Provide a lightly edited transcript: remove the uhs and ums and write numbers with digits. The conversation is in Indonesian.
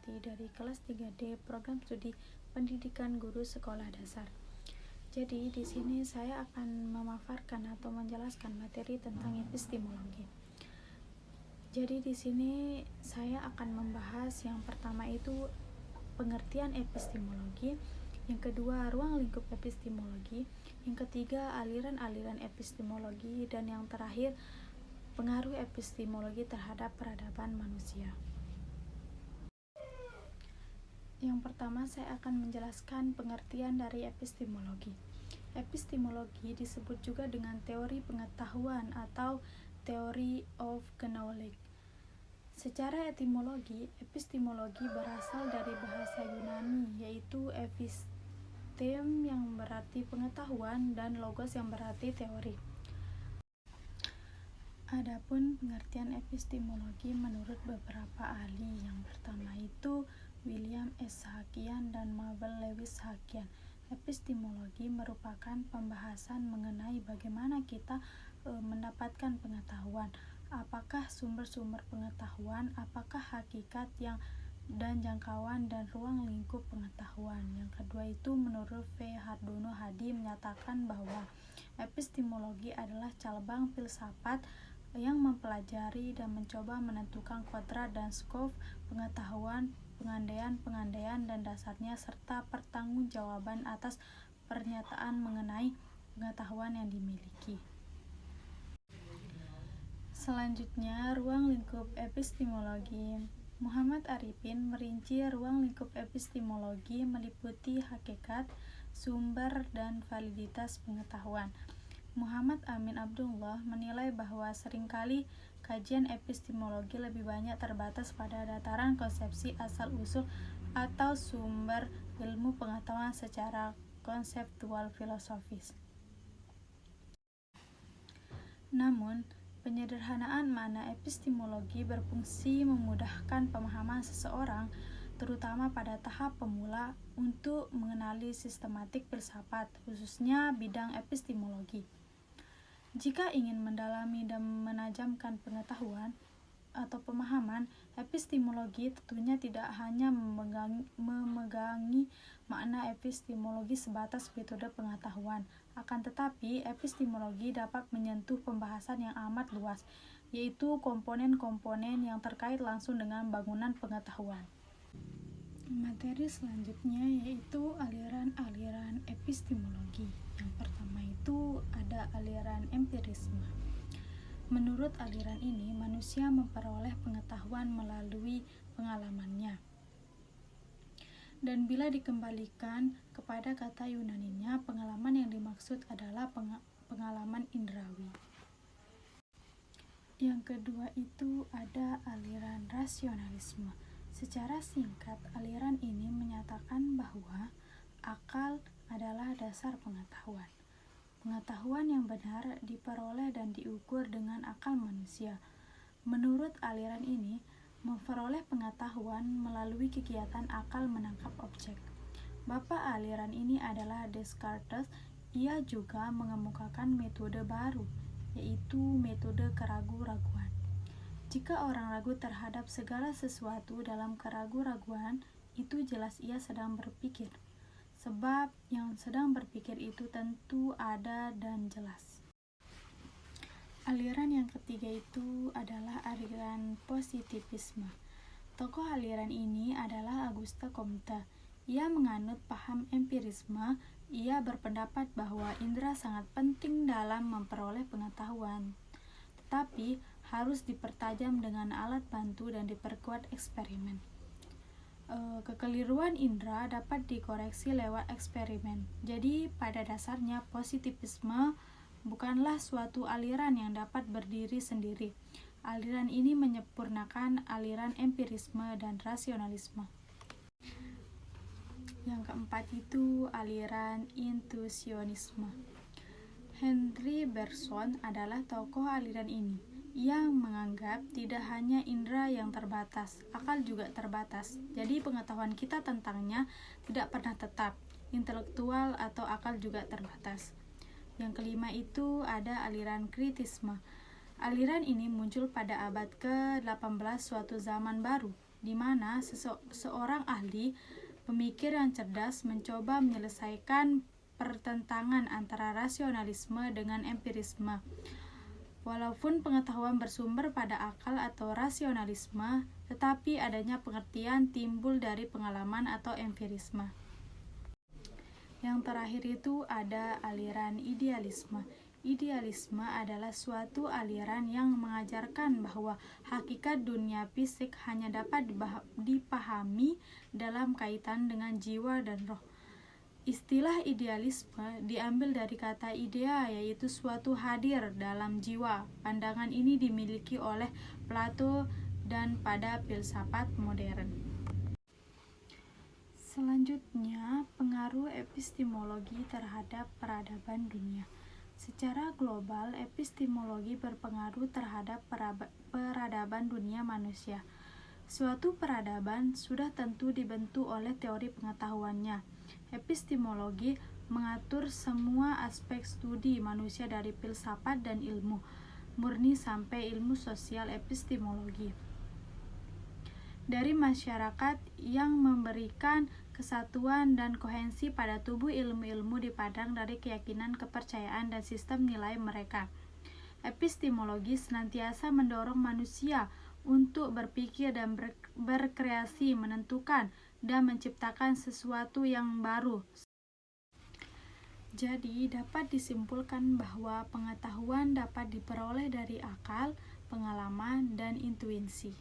Suryati dari kelas 3D Program Studi Pendidikan Guru Sekolah Dasar. Jadi di sini saya akan memaparkan atau menjelaskan materi tentang epistemologi. Jadi di sini saya akan membahas yang pertama itu pengertian epistemologi, yang kedua ruang lingkup epistemologi, yang ketiga aliran-aliran epistemologi, dan yang terakhir pengaruh epistemologi terhadap peradaban manusia. Yang pertama saya akan menjelaskan pengertian dari epistemologi. Epistemologi disebut juga dengan teori pengetahuan atau theory of knowledge. Secara etimologi, epistemologi berasal dari bahasa Yunani, yaitu epistem yang berarti pengetahuan dan logos yang berarti teori. Adapun pengertian epistemologi menurut beberapa ahli, yang pertama itu William S. Hakian dan Mabel Lewis Hakian. Epistemologi merupakan pembahasan mengenai bagaimana kita mendapatkan pengetahuan, apakah sumber-sumber pengetahuan, apakah hakikat dan jangkauan dan ruang lingkup pengetahuan. Yang kedua itu menurut V. Hardono Hadi menyatakan bahwa epistemologi adalah cabang filsafat yang mempelajari dan mencoba menentukan kodrat dan skop pengetahuan, pengandaian dan dasarnya, serta pertanggungjawaban atas pernyataan mengenai pengetahuan yang dimiliki. Selanjutnya, ruang lingkup epistemologi. Muhammad Arifin merinci ruang lingkup epistemologi meliputi hakikat, sumber, dan validitas pengetahuan. Muhammad Amin Abdullah menilai bahwa seringkali kajian epistemologi lebih banyak terbatas pada dataran konsepsi asal-usul atau sumber ilmu pengetahuan secara konseptual filosofis. Namun, penyederhanaan makna epistemologi berfungsi memudahkan pemahaman seseorang, terutama pada tahap pemula, untuk mengenali sistematik filsafat, khususnya bidang epistemologi. Jika ingin mendalami dan menajamkan pengetahuan atau pemahaman, epistemologi tentunya tidak hanya memegangi makna epistemologi sebatas metode pengetahuan, akan tetapi epistemologi dapat menyentuh pembahasan yang amat luas, yaitu komponen-komponen yang terkait langsung dengan bangunan pengetahuan. Materi selanjutnya yaitu aliran-aliran epistemologi. Yang pertama itu ada aliran empirisme. Menurut aliran ini, manusia memperoleh pengetahuan melalui pengalamannya. Dan bila dikembalikan kepada kata Yunaninya, pengalaman yang dimaksud adalah pengalaman indrawi. Yang kedua itu ada aliran rasionalisme. Secara singkat, aliran ini menyatakan bahwa akal adalah dasar pengetahuan. Pengetahuan yang benar diperoleh dan diukur dengan akal manusia. Menurut aliran ini, memperoleh pengetahuan melalui kegiatan akal menangkap objek. Bapa aliran ini adalah Descartes. Ia juga mengemukakan metode baru, yaitu metode keraguan-raguan. Jika orang ragu terhadap segala sesuatu dalam keraguan-raguan, itu jelas ia sedang berpikir. Sebab yang sedang berpikir itu tentu ada dan jelas. Aliran yang ketiga itu adalah aliran positivisme. Tokoh aliran ini adalah Auguste Comte. Ia menganut paham empirisme. Ia berpendapat bahwa indera sangat penting dalam memperoleh pengetahuan, tetapi harus dipertajam dengan alat bantu dan diperkuat eksperimen. Kekeliruan indera dapat dikoreksi lewat eksperimen. Jadi pada dasarnya positivisme bukanlah suatu aliran yang dapat berdiri sendiri. Aliran ini menyempurnakan aliran empirisme dan rasionalisme. Yang keempat itu aliran intuisionisme. Henry Bergson adalah tokoh aliran ini. Ia menganggap tidak hanya indera yang terbatas, akal juga terbatas. Jadi pengetahuan kita tentangnya tidak pernah tetap, intelektual atau akal juga terbatas. Yang kelima itu ada aliran kritisme. Aliran ini muncul pada abad ke-18 suatu zaman baru. di mana seorang ahli pemikir yang cerdas mencoba menyelesaikan pertentangan antara rasionalisme dengan empirisme. Walaupun pengetahuan bersumber pada akal atau rasionalisme, tetapi adanya pengertian timbul dari pengalaman atau empirisme. Yang terakhir itu ada aliran idealisme. Idealisme adalah suatu aliran yang mengajarkan bahwa hakikat dunia fisik hanya dapat dipahami dalam kaitan dengan jiwa dan roh. Istilah idealisme diambil dari kata idea, yaitu suatu hadir dalam jiwa. Pandangan ini dimiliki oleh Plato dan pada filsafat modern. Selanjutnya, pengaruh epistemologi terhadap peradaban dunia. Secara global, epistemologi berpengaruh terhadap peradaban dunia manusia. Suatu peradaban sudah tentu dibentuk oleh teori pengetahuannya. Epistemologi mengatur semua aspek studi manusia dari filsafat dan ilmu murni sampai ilmu sosial epistemologi. Dari masyarakat yang memberikan kesatuan dan kohensi pada tubuh ilmu-ilmu dipandang dari keyakinan, kepercayaan, dan sistem nilai mereka. Epistemologi senantiasa mendorong manusia untuk berpikir dan berkreasi, menentukan, dan menciptakan sesuatu yang baru. Jadi, dapat disimpulkan bahwa pengetahuan dapat diperoleh dari akal, pengalaman, dan intuisi.